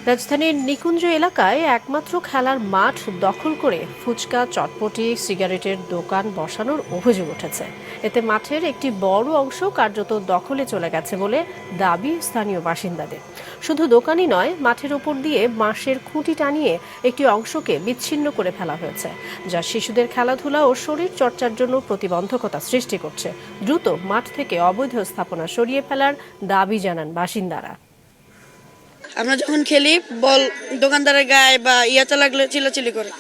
রাজধানীর নিকুঞ্জ এলাকায় একমাত্র খেলার মাঠ দখল করে ফুচকা, চটপটি, সিগারেটের দোকান বসানোর অভিযোগ উঠেছে। এতে মাঠের একটি বড় অংশ কার্যত দখলে চলে গেছে বলে দাবি স্থানীয় বাসিন্দাদের। শুধু দোকানই নয়, মাঠের ওপর দিয়ে বাঁশের খুঁটি টানিয়ে একটি অংশকে বিচ্ছিন্ন করে ফেলা হয়েছে, যা শিশুদের খেলাধুলা ও শরীর চর্চার জন্য প্রতিবন্ধকতা সৃষ্টি করছে। দ্রুত মাঠ থেকে অবৈধ স্থাপনা সরিয়ে ফেলার দাবি জানান বাসিন্দারা। আমরা যখন খেলি বল দোকানদারের গায়ে বা ইয়াতে লাগলে চিল্লাচিল্লি করে,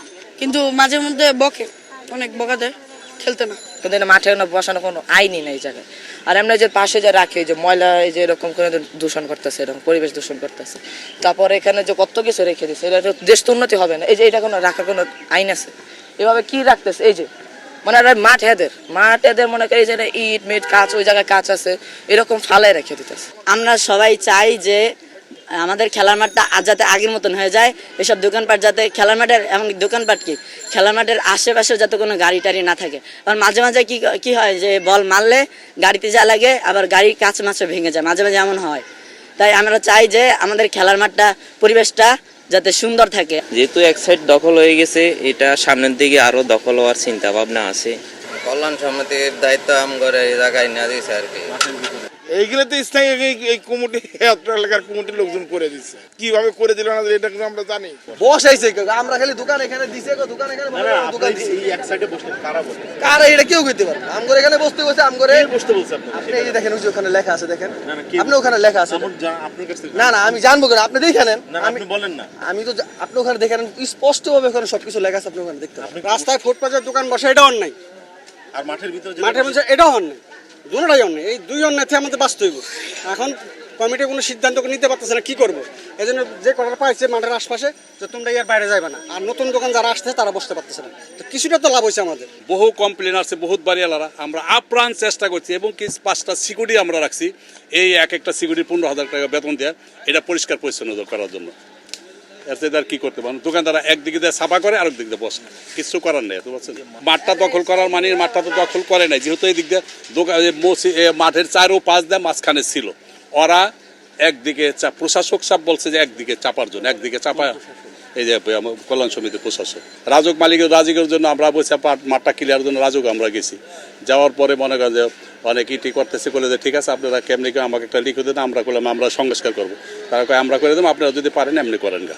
কিন্তু মাঝে মধ্যে বকে, অনেক বকা দেয়, খেলতে না। কিন্তু মাঠে বসানো কোনো আইনই নেই জায়গায়। আর আমরা যে পাশে যে রাখি যে ময়লা এই যে এরকম করে দূষণ করতেছে, এরকম পরিবেশ দূষণ করতেছে। তারপর এখানে যে কত কিছু রেখে দিচ্ছে, এটা দেশ তো উন্নতি হবে না। এই যে এটা কোনো রাখার কোনো আইন আছে? এভাবে কি রাখতেছে? এই যে মানে মাঠ এদের মনে করি যে ইট মিট কাঁচ, ওই জায়গায় কাঁচ আছে, এরকম ফালাই রেখে দিতেছে। আমরা সবাই চাই যে আমাদের খেলার মাঠটা যাতে আগের মতন হয়ে যায়। এসব দোকানপাট যাতে খেলার মাঠের, এমন দোকানপাট কি খেলার মাঠের আশেপাশে যাতে কোনো গাড়ি টাড়ি না থাকে। আর মাঝে মাঝে কি হয় যে বল মারলে গাড়িতে যা লাগে, আবার গাড়ির কাঁচ মাছে ভেঙে যায়, মাঝে মাঝে এমন হয়। তাই আমরা চাই যে আমাদের খেলার মাঠটা, পরিবেশটা যাতে সুন্দর থাকে। যেহেতু এক সাইড দখল হয়ে গেছে, এটা সামনের দিকে আরো দখল হওয়ার চিন্তা ভাবনা আছে। কল্যাণ সমিতির দায়িত্ব আমগরে এই জায়গায় না দিয়েছে আর কি। এইগুলো তো স্থায়ী এই কমিটি, এলাকার কমিটির লোকজন করে দিচ্ছে। কিভাবে করে দিল না এটা কিন্তু আমরা জানি। বসাইছে আমরা খালি দোকান এখানে দিছে, দোকান এখানে দোকান দিছে। এই এক সাইডে বসতে কারা বসে? কারা এটা কেউ কইতে পারে? আমগরে এখানে বসতে বসে আমগরে বসতে বলছে আপনি এই যে দেখেন, ওই যে ওখানে লেখা আছে, দেখেন কি? আপনি ওখানে লেখা আছে। আপনার কাছে না না, আমি জানবো কেন? আপনি দেখে নেন। আপনি বলেন না। আমি তো আপনি ওখানে দেখে নেন, স্পষ্ট ভাবে ওখানে সবকিছু লেখা আছে, আপনি ওখানে দেখতে পাবেন। রাস্তায় ফুটপাতের দোকান বসে এটা অন্যায়, আর মাঠের ভিতরে মাঠের মধ্যে এটাও অন্যায়, দুটোটাই অন্যায়। এই দুই অন্যায় থেকে আমাদের বাঁচতে হইব। এখন কমিটি কোনো সিদ্ধান্ত নিতে পারতেছে না, কি করবো? এই জন্য যে কটার পাইছে মাঠের আশপাশে, যে তোমরা ইয়ার বাইরে যাবে না। আর নতুন দোকান যারা আসছে তারা বসতে পারতেছে না, তো কিছুটা তো লাভ হয়েছে আমাদের। বহু কমপ্লেন আছে, বহুত বাড়িওয়ালারা। আমরা আপ্রাণ চেষ্টা করছি এবং কি 5টা সিকিউরিটি আমরা রাখছি। এই এক একটা সিকিউরিটি 15,000 টাকা বেতন দেওয়া, এটা পরিষ্কার পরিচ্ছন্ন করার জন্য। এর কি করতে পারেন? দোকানদারা একদিকে দিয়ে ছাপা করে, আরেক দিক দিয়ে বসে, কিছু করার নেই। বুঝছেন, মাঠটা দখল করার মানে মাঠটা তো দখল করে নাই, যেহেতু এই দিক দিয়ে দোকান মাঠের 4 ও 5 দিয়ে মাঝখানে ছিল। ওরা একদিকে প্রশাসক সাহেব বলছে যে একদিকে চাপার জন্য, একদিকে চাপা। এই যে কল্যাণ সমিতির প্রশাসক রাজক রাজিকের জন্য আমরা বলছি মাঠটা ক্লিয়ারের জন্য রাজক আমরা গেছি। যাওয়ার পরে মনে করেন যে অনেক ইটি করতেছে, করে যে ঠিক আছে আপনারা কেমনি আমাকে একটা লিখে দেন। আমরা করলাম আমরা সংস্কার করবো। তারা কয় আমরা করে দেবো, আপনারা যদি পারেন এমনি করেন গা।